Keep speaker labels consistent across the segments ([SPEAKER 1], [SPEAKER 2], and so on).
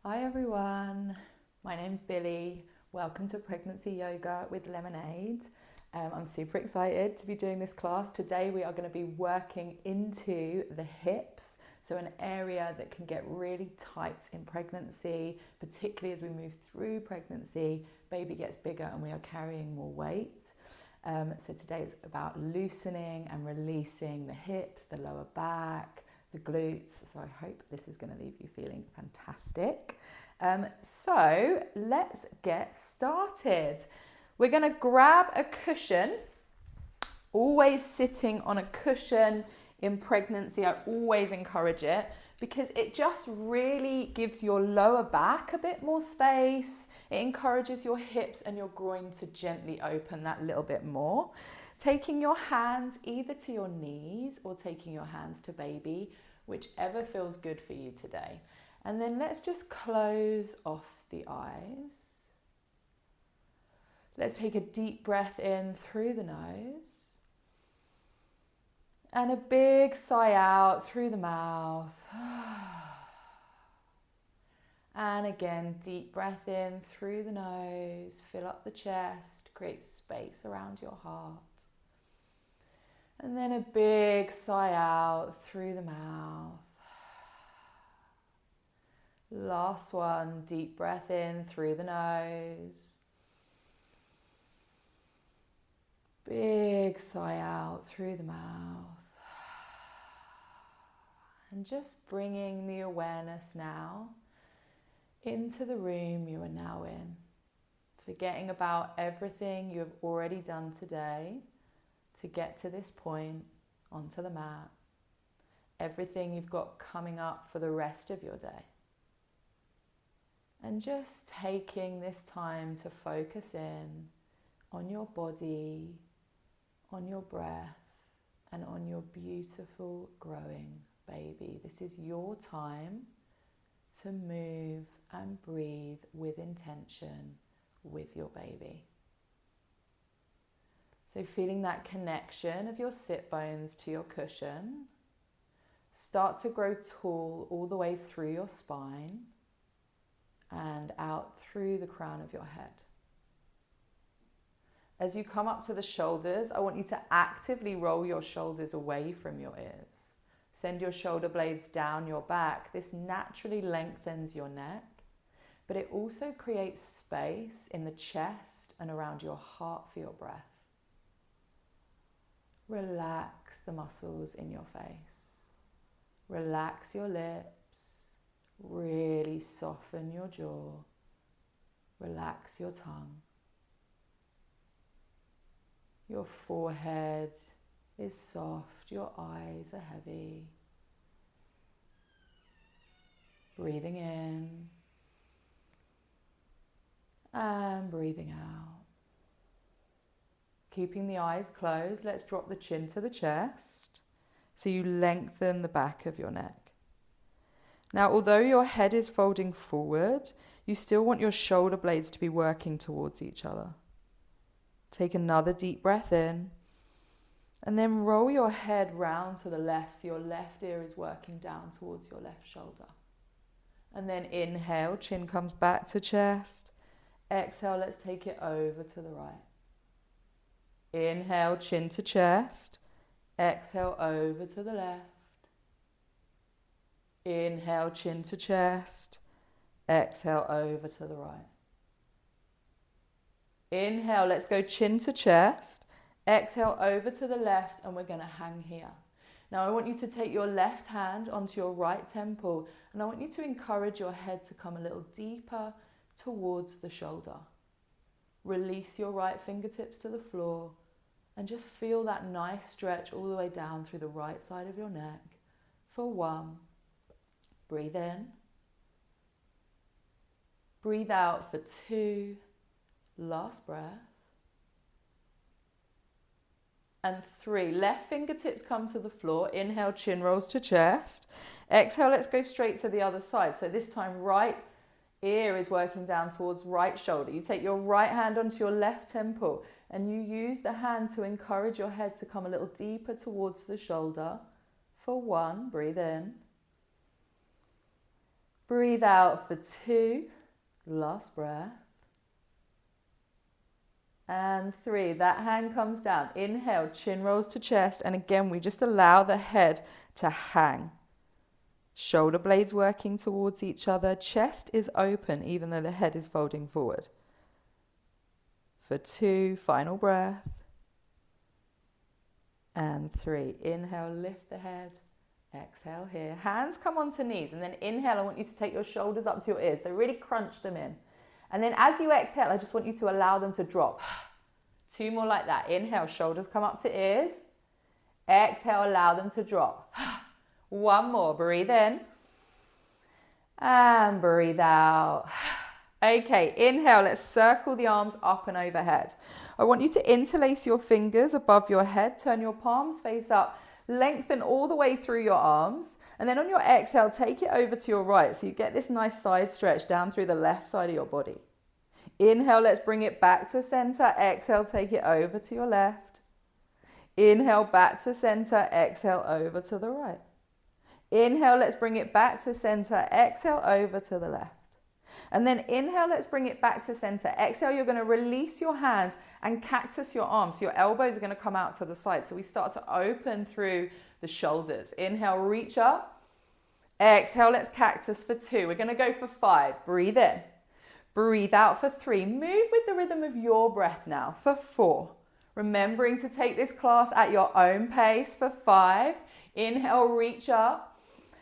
[SPEAKER 1] Hi everyone, my name's Billie. Welcome to Pregnancy Yoga with Lemonade. I'm super excited to be doing this class. Today we are going to be working into the hips, so an area that can get really tight in pregnancy, particularly as we move through pregnancy, baby gets bigger and we are carrying more weight. So today is about loosening and releasing the hips, the lower back, the glutes. So I hope this is going to leave you feeling fantastic. So let's get started. We're going to grab a cushion. Always sitting on a cushion in pregnancy, I always encourage it because it just really gives your lower back a bit more space. It encourages your hips and your groin to gently open that little bit more. Taking your hands either to your knees or taking your hands to baby, whichever feels good for you today. And then let's just close off the eyes. Let's take a deep breath in through the nose. And a big sigh out through the mouth. And again, deep breath in through the nose. Fill up the chest, create space around your heart. And then a big sigh out through the mouth. Last one, deep breath in through the nose. Big sigh out through the mouth. And just bringing the awareness now into the room you are now in. Forgetting about everything you have already done today to get to this point onto the mat. Everything you've got coming up for the rest of your day. And just taking this time to focus in on your body, on your breath, and on your beautiful growing baby. This is your time to move and breathe with intention with your baby. So feeling that connection of your sit bones to your cushion. Start to grow tall all the way through your spine and out through the crown of your head. As you come up to the shoulders, I want you to actively roll your shoulders away from your ears. Send your shoulder blades down your back. This naturally lengthens your neck, but it also creates space in the chest and around your heart for your breath. Relax the muscles in your face. Relax your lips. Really soften your jaw. Relax your tongue. Your forehead is soft. Your eyes are heavy. Breathing in and breathing out. Keeping the eyes closed, let's drop the chin to the chest so you lengthen the back of your neck. Now, although your head is folding forward, you still want your shoulder blades to be working towards each other. Take another deep breath in and then roll your head round to the left so your left ear is working down towards your left shoulder. And then inhale, chin comes back to chest. Exhale, let's take it over to the right. Inhale, chin to chest. Exhale, over to the left. Inhale, chin to chest. Exhale, over to the right. Inhale, let's go chin to chest. Exhale, over to the left, and we're going to hang here. Now, I want you to take your left hand onto your right temple, and I want you to encourage your head to come a little deeper towards the shoulder. Release your right fingertips to the floor, and just feel that nice stretch all the way down through the right side of your neck for 1. Breathe in. Breathe out for 2. Last breath. And 3. Left fingertips come to the floor. Inhale, chin rolls to chest. Exhale, let's go straight to the other side. So this time, right ear is working down towards right shoulder. You take your right hand onto your left temple and you use the hand to encourage your head to come a little deeper towards the shoulder. For 1, breathe in. Breathe out for 2. Last breath. And 3. That hand comes down. Inhale, chin rolls to chest. And again, we just allow the head to hang. Shoulder blades working towards each other. Chest is open even though the head is folding forward. For 2, final breath. And 3. Inhale, lift the head. Exhale here. Hands come onto knees. And then inhale, I want you to take your shoulders up to your ears. So really crunch them in. And then as you exhale, I just want you to allow them to drop. 2 more like that. Inhale, shoulders come up to ears. Exhale, allow them to drop. 1 more. Breathe in. And breathe out. Okay, inhale, let's circle the arms up and overhead. I want you to interlace your fingers above your head. Turn your palms face up. Lengthen all the way through your arms. And then on your exhale, take it over to your right. So you get this nice side stretch down through the left side of your body. Inhale, let's bring it back to center. Exhale, take it over to your left. Inhale, back to center. Exhale, over to the right. Inhale, let's bring it back to center. Exhale, over to the left. And then inhale, let's bring it back to center. Exhale, you're going to release your hands and cactus your arms. So your elbows are going to come out to the side. So we start to open through the shoulders. Inhale, reach up. Exhale, let's cactus for 2. We're going to go for 5. Breathe in. Breathe out for 3. Move with the rhythm of your breath now for 4. Remembering to take this class at your own pace for 5. Inhale, reach up.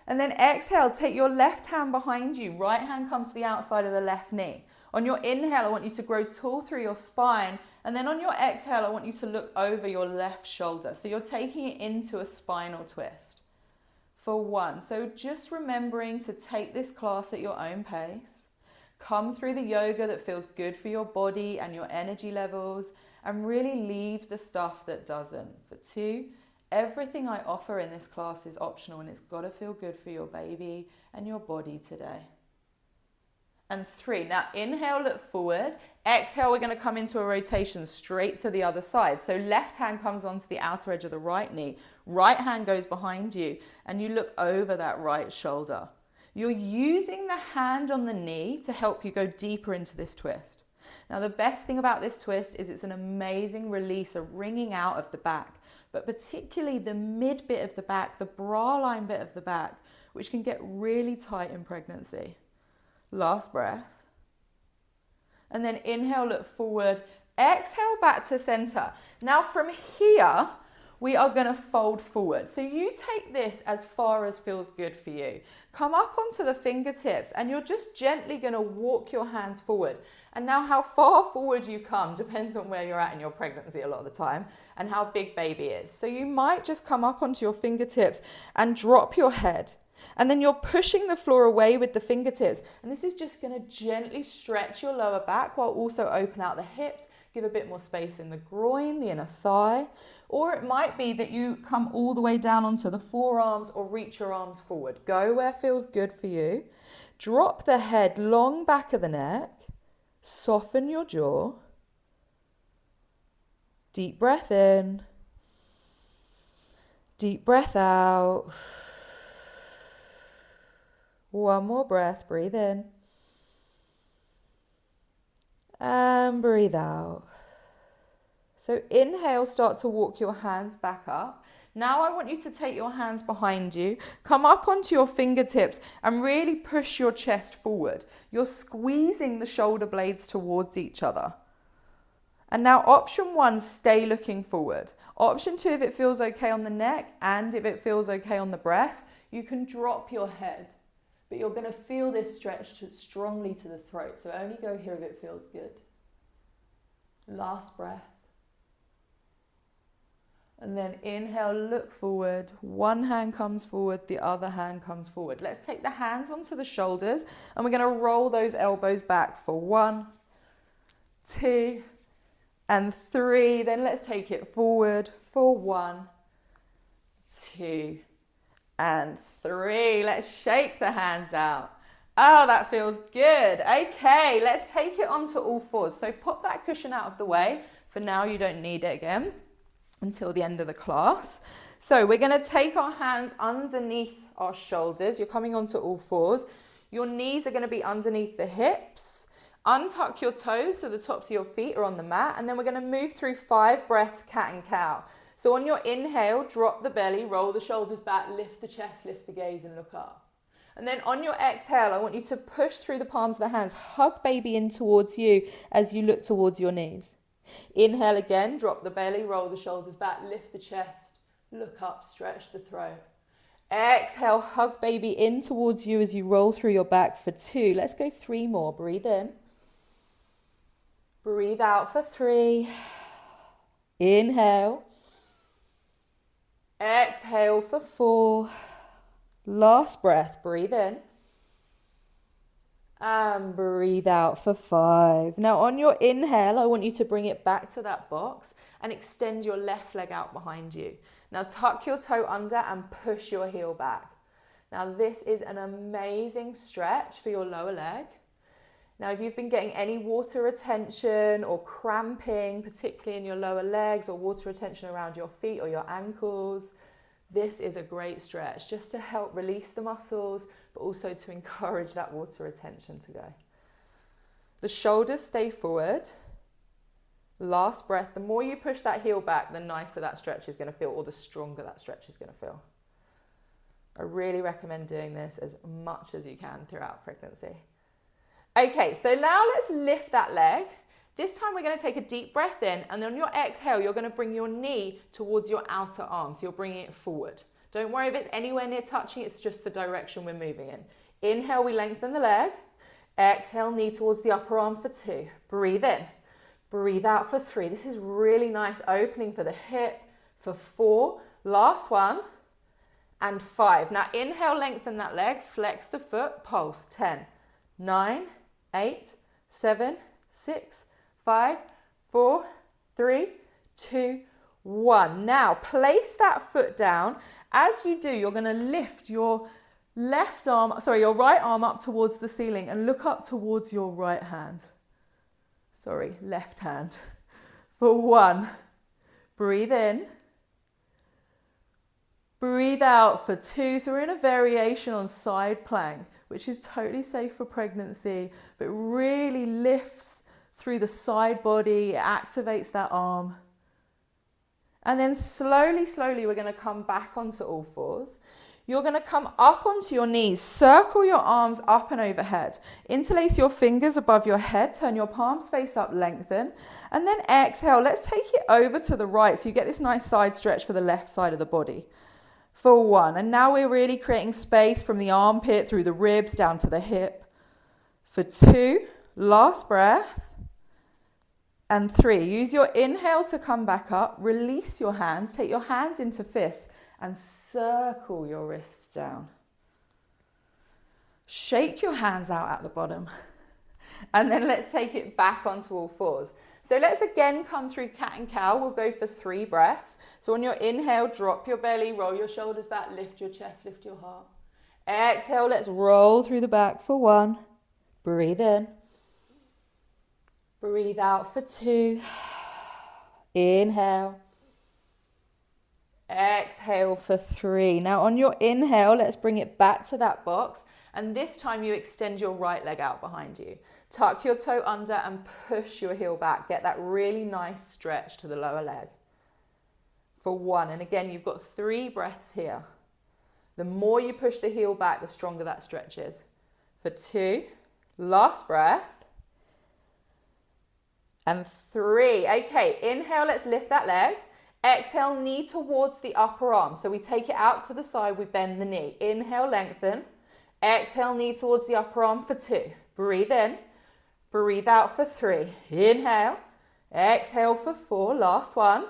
[SPEAKER 1] And then exhale, take your left hand behind you. Right hand comes to the outside of the left knee. On your inhale, I want you to grow tall through your spine. And then on your exhale, I want you to look over your left shoulder. So you're taking it into a spinal twist for 1. So just remembering to take this class at your own pace. Come through the yoga that feels good for your body and your energy levels. And really leave the stuff that doesn't. For 2. Everything I offer in this class is optional and it's got to feel good for your baby and your body today. And 3. Now inhale, look forward. Exhale, we're going to come into a rotation straight to the other side. So left hand comes onto the outer edge of the right knee. Right hand goes behind you and you look over that right shoulder. You're using the hand on the knee to help you go deeper into this twist. Now the best thing about this twist is it's an amazing release, a wringing out of the back. But particularly the mid bit of the back, the bra line bit of the back, which can get really tight in pregnancy. Last breath. And then inhale, look forward. Exhale, back to center. Now from here, we are going to fold forward. So you take this as far as feels good for you. Come up onto the fingertips and you're just gently going to walk your hands forward. And now how far forward you come depends on where you're at in your pregnancy a lot of the time and how big baby is. So you might just come up onto your fingertips and drop your head. And then you're pushing the floor away with the fingertips. And this is just going to gently stretch your lower back while also open out the hips. Give a bit more space in the groin, the inner thigh. Or it might be that you come all the way down onto the forearms or reach your arms forward. Go where feels good for you. Drop the head long back of the neck. Soften your jaw. Deep breath in. Deep breath out. 1 more breath. Breathe in. And breathe out. So inhale, start to walk your hands back up. Now I want you to take your hands behind you, come up onto your fingertips and really push your chest forward. You're squeezing the shoulder blades towards each other. And now option 1, stay looking forward. Option 2, if it feels okay on the neck and if it feels okay on the breath, you can drop your head. But you're going to feel this stretch strongly to the throat. So only go here if it feels good. Last breath. And then inhale, look forward. One hand comes forward, the other hand comes forward. Let's take the hands onto the shoulders and we're going to roll those elbows back for 1, 2, and 3. Then let's take it forward for 1, 2, and 3. Let's shake the hands out. Oh, that feels good. Okay, let's take it onto all fours. So put that cushion out of the way. For now, you don't need it again until the end of the class. So we're going to take our hands underneath our shoulders. You're coming onto all fours. Your knees are going to be underneath the hips. Untuck your toes so the tops of your feet are on the mat. And then we're going to move through 5 breaths, cat and cow. So on your inhale, drop the belly, roll the shoulders back, lift the chest, lift the gaze and look up. And then on your exhale, I want you to push through the palms of the hands, hug baby in towards you as you look towards your knees. Inhale again, drop the belly, roll the shoulders back, lift the chest, look up, stretch the throat. Exhale, hug baby in towards you as you roll through your back for 2. Let's go 3 more. Breathe in. Breathe out for 3. Inhale. Exhale for 4. Last breath, breathe in. And breathe out for 5. Now on your inhale, I want you to bring it back to that box and extend your left leg out behind you. Now tuck your toe under and push your heel back. Now this is an amazing stretch for your lower leg. Now if you've been getting any water retention or cramping, particularly in your lower legs, or water retention around your feet or your ankles, this is a great stretch just to help release the muscles, but also to encourage that water retention to go. The shoulders stay forward. Last breath. The more you push that heel back, the nicer that stretch is going to feel, or the stronger that stretch is going to feel. I really recommend doing this as much as you can throughout pregnancy. Okay, so now let's lift that leg. This time we're going to take a deep breath in, and on your exhale, you're going to bring your knee towards your outer arm. So you're bringing it forward. Don't worry if it's anywhere near touching, it's just the direction we're moving in. Inhale, we lengthen the leg. Exhale, knee towards the upper arm for 2. Breathe in. Breathe out for 3. This is really nice opening for the hip for 4. Last one. And 5. Now inhale, lengthen that leg. Flex the foot. Pulse. 10, 9, 8, 7, 6, 5, 4, 3, 2, 1. Now place that foot down. As you do, you're going to lift your your right arm up towards the ceiling and look up towards your right hand. Left hand. For 1. Breathe in. Breathe out for 2. So we're in a variation on side plank, which is totally safe for pregnancy, but really lifts through the side body, it activates that arm. And then slowly, we're going to come back onto all fours. You're going to come up onto your knees, circle your arms up and overhead. Interlace your fingers above your head, turn your palms face up, lengthen. And then exhale, let's take it over to the right so you get this nice side stretch for the left side of the body. For 1, and now we're really creating space from the armpit through the ribs down to the hip. For 2, last breath. And 3, use your inhale to come back up, release your hands, take your hands into fists and circle your wrists down. Shake your hands out at the bottom. And then let's take it back onto all fours. So let's again come through cat and cow. We'll go for 3 breaths. So on your inhale, drop your belly, roll your shoulders back, lift your chest, lift your heart. Exhale, let's roll through the back for 1. Breathe in. Breathe out for 2. Inhale. Exhale for 3. Now on your inhale, let's bring it back to that box. And this time you extend your right leg out behind you. Tuck your toe under and push your heel back. Get that really nice stretch to the lower leg. For 1. And again, you've got 3 breaths here. The more you push the heel back, the stronger that stretch is. For 2. Last breath. And 3. Okay, inhale, let's lift that leg. Exhale, knee towards the upper arm. So we take it out to the side, we bend the knee. Inhale, lengthen. Exhale, knee towards the upper arm for 2. Breathe in. Breathe out for 3. Inhale. Exhale for 4. Last one.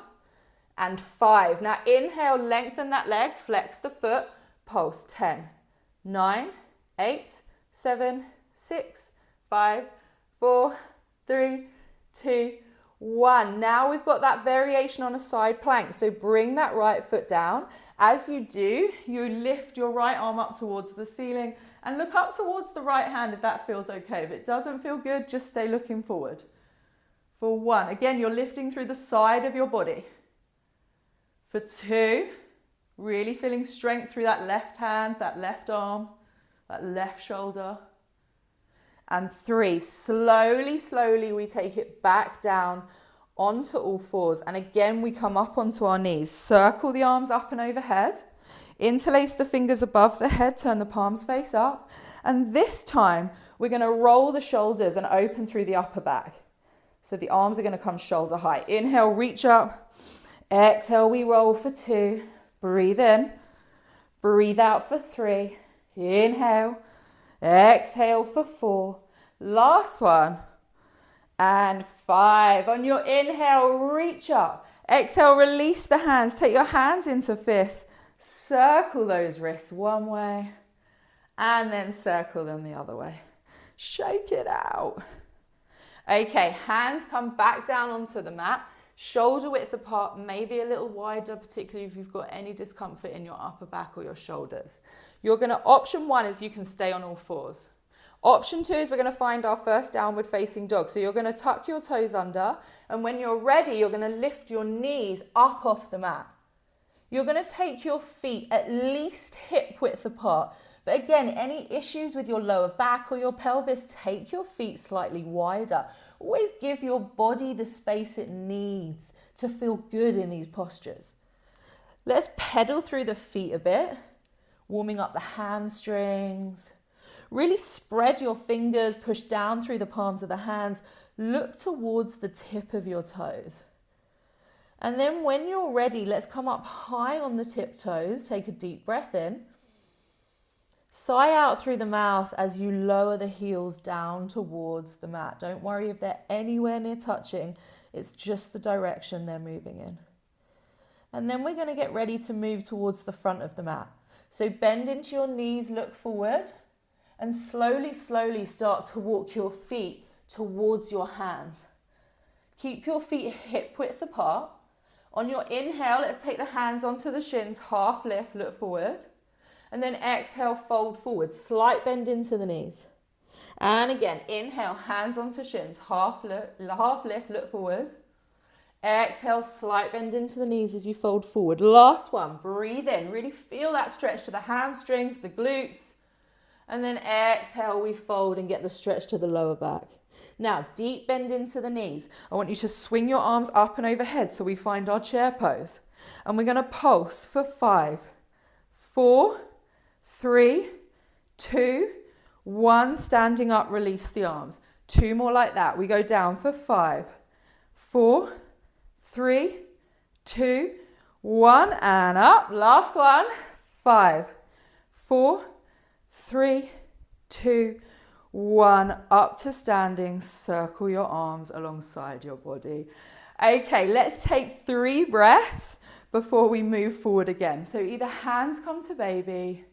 [SPEAKER 1] And 5. Now inhale, lengthen that leg, flex the foot. Pulse. 10, 9, 8, 7, 6, 5, 4, 3, 2, 1. Now we've got that variation on a side plank. So bring that right foot down. As you do, you lift your right arm up towards the ceiling and look up towards the right hand if that feels okay. If it doesn't feel good, just stay looking forward. For 1, again, you're lifting through the side of your body. For 2, really feeling strength through that left hand, that left arm, that left shoulder. and 3. Slowly, slowly we take it back down onto all fours. And again, we come up onto our knees. Circle the arms up and overhead. Interlace the fingers above the head, turn the palms face up. And this time, we're going to roll the shoulders and open through the upper back. So the arms are going to come shoulder high. Inhale, reach up. Exhale, we roll for 2. Breathe in. Breathe out for 3. Inhale. Exhale for 4. Last one. And 5. On your inhale, reach up. Exhale, release the hands. Take your hands into fists. Circle those wrists one way. And then circle them the other way. Shake it out. Okay, hands come back down onto the mat. Shoulder width apart, maybe a little wider, particularly if you've got any discomfort in your upper back or your shoulders. Option 1 is you can stay on all fours. Option 2 is we're going to find our first downward facing dog. So you're going to tuck your toes under, and when you're ready, you're going to lift your knees up off the mat. You're going to take your feet at least hip width apart. But again, any issues with your lower back or your pelvis, take your feet slightly wider. Always give your body the space it needs to feel good in these postures. Let's pedal through the feet a bit, warming up the hamstrings. Really spread your fingers, push down through the palms of the hands. Look towards the tip of your toes. And then when you're ready, let's come up high on the tiptoes. Take a deep breath in. Sigh out through the mouth as you lower the heels down towards the mat. Don't worry if they're anywhere near touching. It's just the direction they're moving in. And then we're going to get ready to move towards the front of the mat. So bend into your knees, look forward, and slowly, slowly start to walk your feet towards your hands. Keep your feet hip width apart. On your inhale, let's take the hands onto the shins, half lift, look forward. And then exhale, fold forward, slight bend into the knees. And again, inhale, hands onto shins, half lift, look forward. Exhale, slight bend into the knees as you fold forward. Last one, breathe in, really feel that stretch to the hamstrings, the glutes. And then exhale, we fold and get the stretch to the lower back. Now, deep bend into the knees. I want you to swing your arms up and overhead so we find our chair pose. And we're going to pulse for 5, 4, 3, 2, 1. Standing up, release the arms. 2 more like that. We go down for 5, 4, 3, 2, 1. And up. Last one. 5, 4, 3, 2, 1. Up to standing. Circle your arms alongside your body. Okay, let's take 3 breaths before we move forward again. So either hands come to baby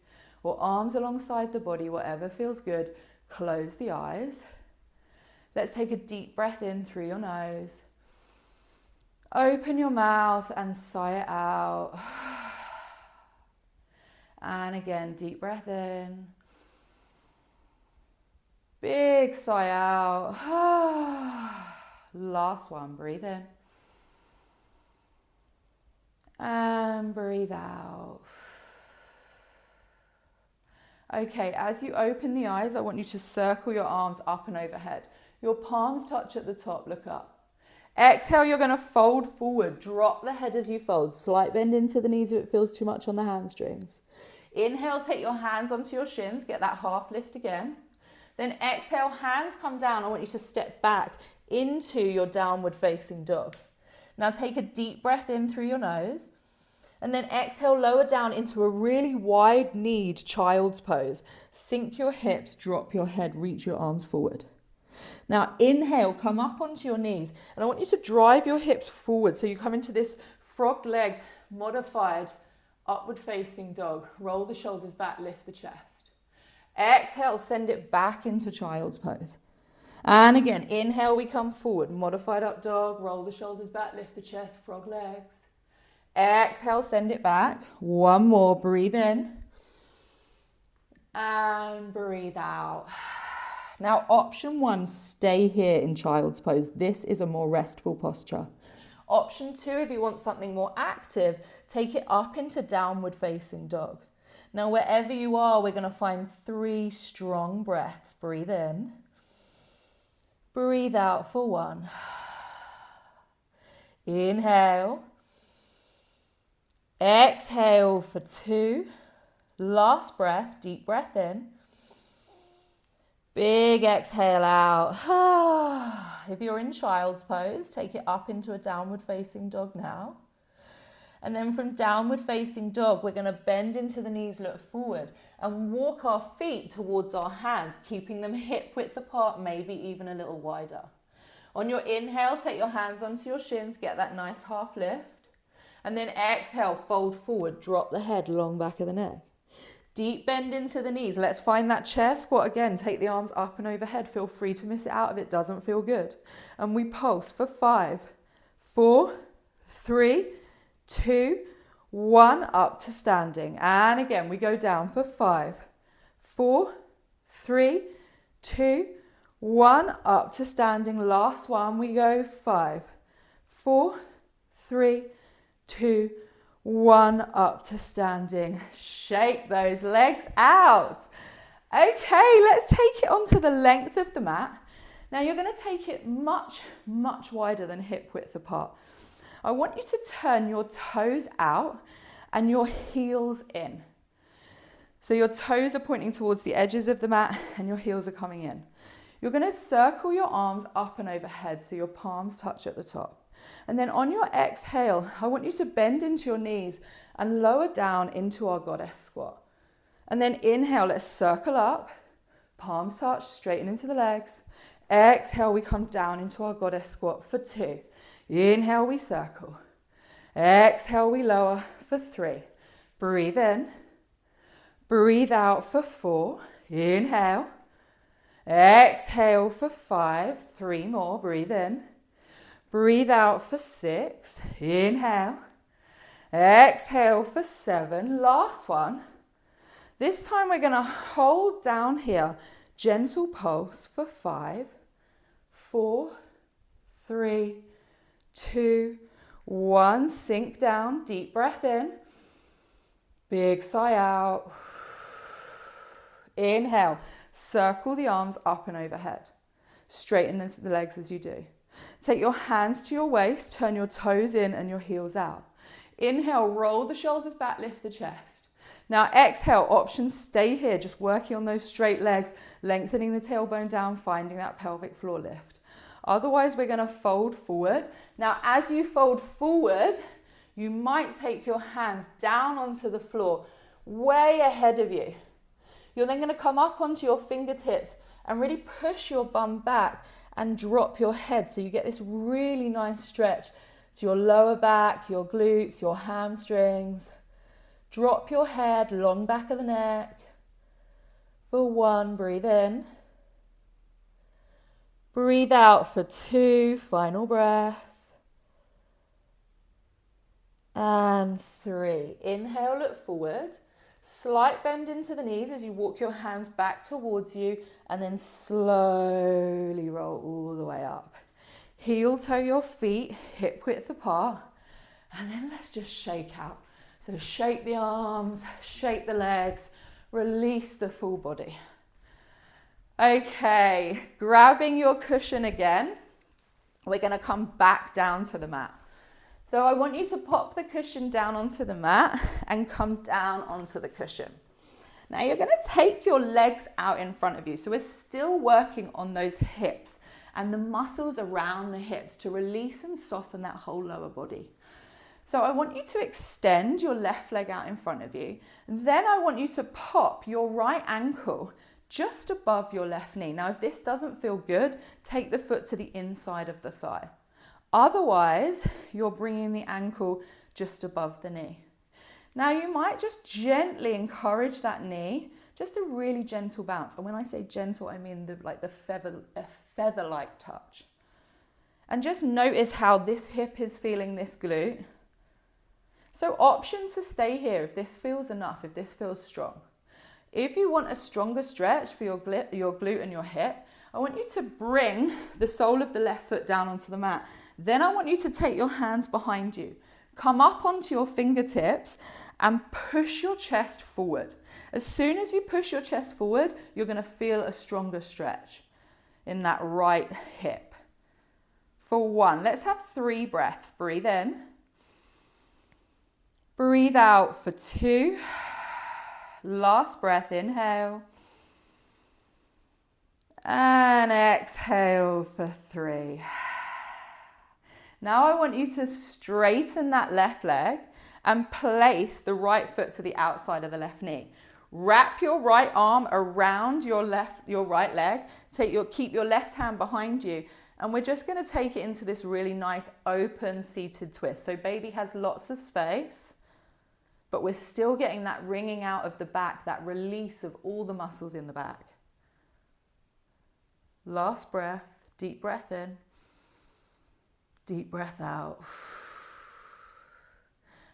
[SPEAKER 1] or arms alongside the body, whatever feels good. Close the eyes. Let's take a deep breath in through your nose. Open your mouth and sigh it out. And again, deep breath in. Big sigh out. Last one, breathe in. And breathe out. Okay, as you open the eyes, I want you to circle your arms up and overhead. Your palms touch at the top, look up. Exhale, you're going to fold forward. Drop the head as you fold. Slight bend into the knees if it feels too much on the hamstrings. Inhale, take your hands onto your shins. Get that half lift again. Then exhale, hands come down. I want you to step back into your downward facing dog. Now take a deep breath in through your nose. And then exhale, lower down into a really wide-kneed child's pose. Sink your hips, drop your head, reach your arms forward. Now inhale, come up onto your knees. And I want you to drive your hips forward. So you come into this frog-legged, modified, upward-facing dog. Roll the shoulders back, lift the chest. Exhale, send it back into child's pose. And again, inhale, we come forward. Modified up dog, roll the shoulders back, lift the chest, frog legs. Exhale, send it back. One more, breathe in. And breathe out. Now, option 1, stay here in child's pose. This is a more restful posture. Option 2, if you want something more active, take it up into downward facing dog. Now, wherever you are, we're going to find 3 strong breaths. Breathe in. Breathe out for 1. Inhale. Exhale for 2. Last breath, deep breath in. Big exhale out. If you're in child's pose, take it up into a downward facing dog now. And then from downward facing dog, we're going to bend into the knees, look forward, and walk our feet towards our hands, keeping them hip width apart, maybe even a little wider. On your inhale, take your hands onto your shins, get that nice half lift. And then exhale, fold forward, drop the head, long back of the neck. Deep bend into the knees. Let's find that chair squat again. Take the arms up and overhead. Feel free to miss it out if it doesn't feel good. And we pulse for 5, 4, 3, 2, 1, up to standing. And again, we go down for 5, 4, 3, 2, 1, up to standing. Last one, we go 5, 4, 3, 2, 1, up to standing. Shake those legs out. Okay, let's take it onto the length of the mat. Now you're going to take it much, much wider than hip width apart. I want you to turn your toes out and your heels in. So your toes are pointing towards the edges of the mat and your heels are coming in. You're going to circle your arms up and overhead so your palms touch at the top. And then on your exhale, I want you to bend into your knees and lower down into our goddess squat. And then inhale, let's circle up, palms touch, straighten into the legs. Exhale, we come down into our goddess squat for 2. Inhale, we circle. Exhale, we lower for 3. Breathe in. Breathe out for 4. Inhale. Exhale for 5. 3 more. Breathe in. Breathe out for 6. Inhale. Exhale for 7. Last one. This time we're going to hold down here. Gentle pulse for 5, 4, 3, 2, 1. Sink down. Deep breath in. Big sigh out. Inhale. Circle the arms up and overhead. Straighten the legs as you do. Take your hands to your waist, turn your toes in and your heels out. Inhale, roll the shoulders back, lift the chest. Now exhale, options stay here, just working on those straight legs, lengthening the tailbone down, finding that pelvic floor lift. Otherwise, we're going to fold forward. Now, as you fold forward, you might take your hands down onto the floor, way ahead of you. You're then going to come up onto your fingertips and really push your bum back and drop your head. So you get this really nice stretch to your lower back, your glutes, your hamstrings. Drop your head, long back of the neck. For 1, breathe in. Breathe out for 2, final breath. And 3. Inhale, look forward. Slight bend into the knees as you walk your hands back towards you and then slowly roll all the way up. Heel toe your feet, hip width apart, and then let's just shake out. So shake the arms, shake the legs, release the full body. Okay, grabbing your cushion again, we're going to come back down to the mat. So I want you to pop the cushion down onto the mat and come down onto the cushion. Now you're going to take your legs out in front of you. So we're still working on those hips and the muscles around the hips to release and soften that whole lower body. So I want you to extend your left leg out in front of you. Then I want you to pop your right ankle just above your left knee. Now if this doesn't feel good, take the foot to the inside of the thigh. Otherwise, you're bringing the ankle just above the knee. Now you might just gently encourage that knee, just a really gentle bounce. And when I say gentle, I mean the feather-like touch. And just notice how this hip is feeling this glute. So option to stay here if this feels enough, if this feels strong. If you want a stronger stretch for your glute and your hip, I want you to bring the sole of the left foot down onto the mat. Then I want you to take your hands behind you, come up onto your fingertips and push your chest forward. As soon as you push your chest forward, you're going to feel a stronger stretch. in that right hip. For 1, let's have 3 breaths. Breathe in. Breathe out for 2. Last breath, inhale. And exhale for 3. Now I want you to straighten that left leg and place the right foot to the outside of the left knee. Wrap your right arm around your right leg. Keep your left hand behind you. And we're just going to take it into this really nice open seated twist. So baby has lots of space, but we're still getting that wringing out of the back, that release of all the muscles in the back. Last breath, deep breath in, deep breath out.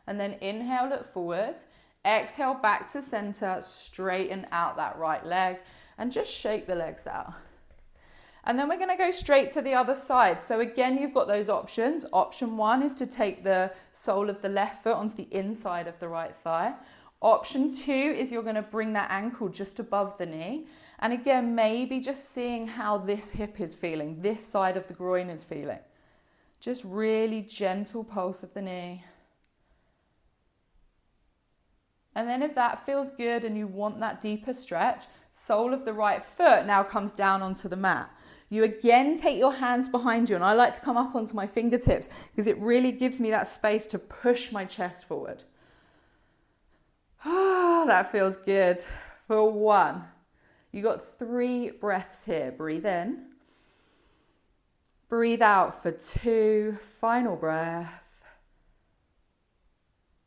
[SPEAKER 1] And then inhale, look forward. Exhale, back to center, straighten out that right leg and just shake the legs out. And then we're going to go straight to the other side. So again, you've got those options. Option 1 is to take the sole of the left foot onto the inside of the right thigh. Option 2 is you're going to bring that ankle just above the knee. And again, maybe just seeing how this hip is feeling, this side of the groin is feeling. Just really gentle pulse of the knee. And then if that feels good and you want that deeper stretch, sole of the right foot now comes down onto the mat. You again take your hands behind you, and I like to come up onto my fingertips because it really gives me that space to push my chest forward. Ah, that feels good. For 1, you got 3 breaths here. Breathe in. Breathe out for 2. Final breath.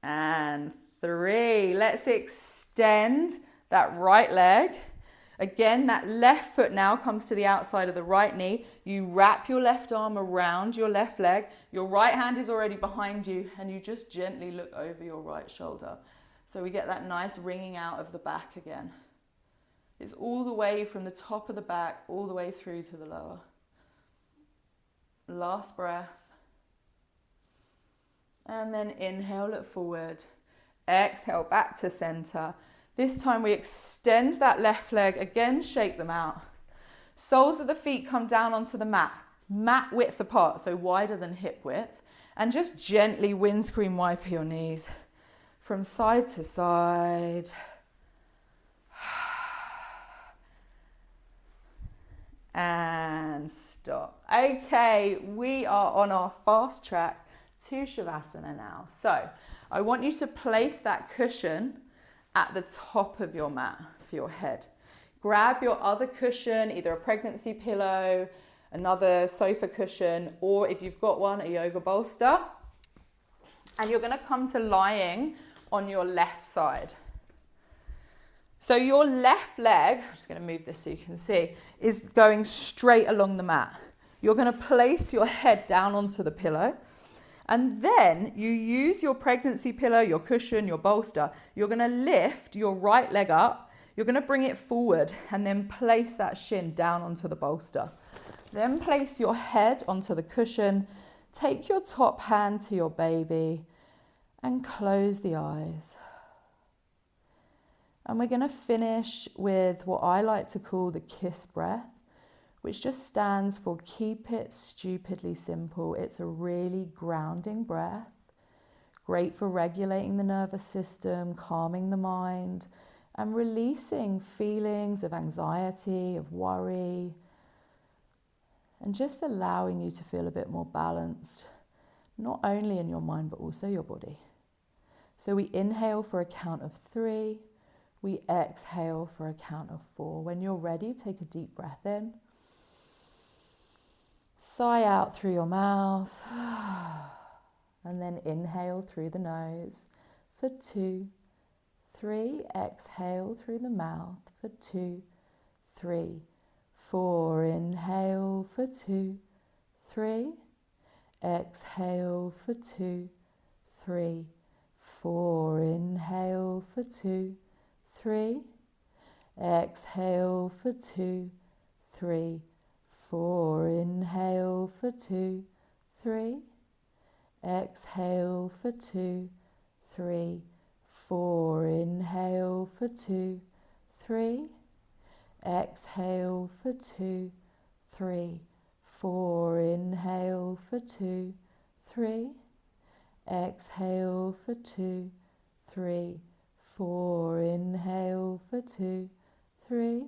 [SPEAKER 1] And 3. Let's extend that right leg. Again, that left foot now comes to the outside of the right knee. You wrap your left arm around your left leg. Your right hand is already behind you, and you just gently look over your right shoulder. So we get that nice wringing out of the back again. It's all the way from the top of the back all the way through to the lower. Last breath. And then inhale, look forward. Exhale, back to center. This time we extend that left leg, again shake them out. Soles of the feet come down onto the mat, mat width apart, so wider than hip width. And just gently windscreen wipe your knees from side to side. And stop. Okay, we are on our fast track to Shavasana now. So I want you to place that cushion at the top of your mat for your head. Grab your other cushion, either a pregnancy pillow, another sofa cushion, or if you've got one, a yoga bolster. And you're going to come to lying on your left side. So your left leg, I'm just going to move this so you can see, is going straight along the mat. You're going to place your head down onto the pillow. And then you use your pregnancy pillow, your cushion, your bolster. You're going to lift your right leg up. You're going to bring it forward and then place that shin down onto the bolster. Then place your head onto the cushion. Take your top hand to your baby and close the eyes. And we're going to finish with what I like to call the kiss breath, which just stands for keep it stupidly simple. It's a really grounding breath, great for regulating the nervous system, calming the mind, and releasing feelings of anxiety, of worry, and just allowing you to feel a bit more balanced, not only in your mind, but also your body. So we inhale for a count of 3. We exhale for a count of 4. When you're ready, take a deep breath in. Sigh out through your mouth, and then inhale through the nose for 2, 3. Exhale through the mouth for 2, 3, 4. Inhale for 2, 3. Exhale for 2, 3, 4. Inhale for 2, 3. Exhale for 2, 3, 4. Inhale for 2, 3. Exhale for 2, 3, 4. Inhale for 2, 3. Exhale for 2, 3, 4. Inhale for 2, 3. Exhale for 2, 3, 4. Inhale for 2, 3.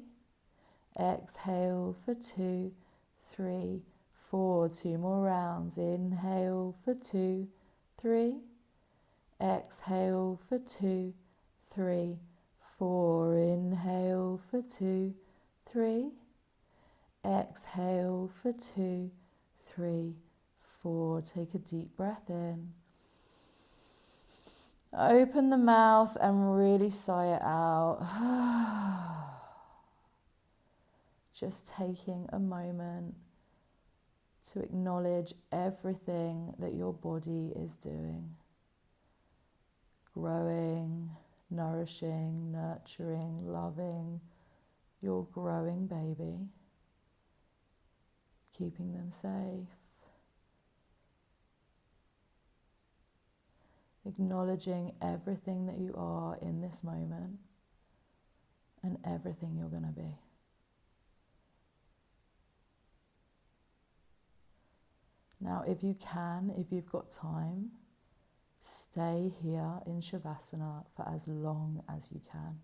[SPEAKER 1] Exhale for 2, 3, 4. 2 more rounds. Inhale for 2, 3. Exhale for 2, 3, 4. Inhale for 2, 3. Exhale for 2, 3, 4. Take a deep breath in. Open the mouth and really sigh it out. Just taking a moment to acknowledge everything that your body is doing. Growing, nourishing, nurturing, loving your growing baby. Keeping them safe. Acknowledging everything that you are in this moment and everything you're going to be. Now, if you can, if you've got time, stay here in Shavasana for as long as you can.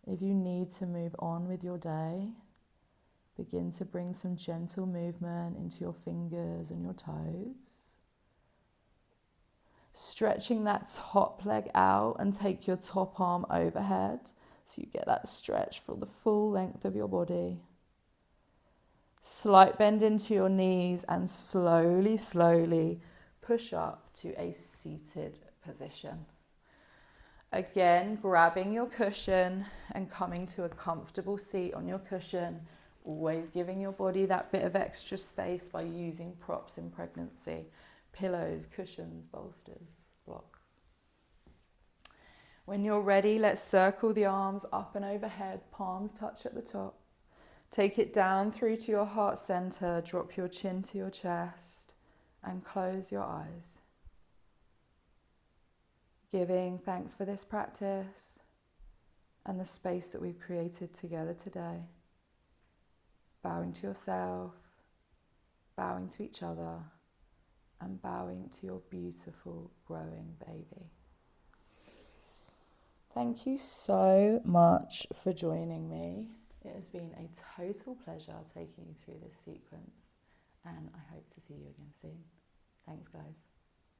[SPEAKER 1] If you need to move on with your day, begin to bring some gentle movement into your fingers and your toes. Stretching that top leg out and take your top arm overhead so you get that stretch for the full length of your body. Slight bend into your knees and slowly, slowly push up to a seated position. Again, grabbing your cushion and coming to a comfortable seat on your cushion, always giving your body that bit of extra space by using props in pregnancy. Pillows, cushions, bolsters, blocks. When you're ready, let's circle the arms up and overhead, palms touch at the top. Take it down through to your heart center, drop your chin to your chest and close your eyes. Giving thanks for this practice and the space that we've created together today. Bowing to yourself, bowing to each other, and bowing to your beautiful growing baby. Thank you so much for joining me. It has been a total pleasure taking you through this sequence, and I hope to see you again soon. Thanks, guys.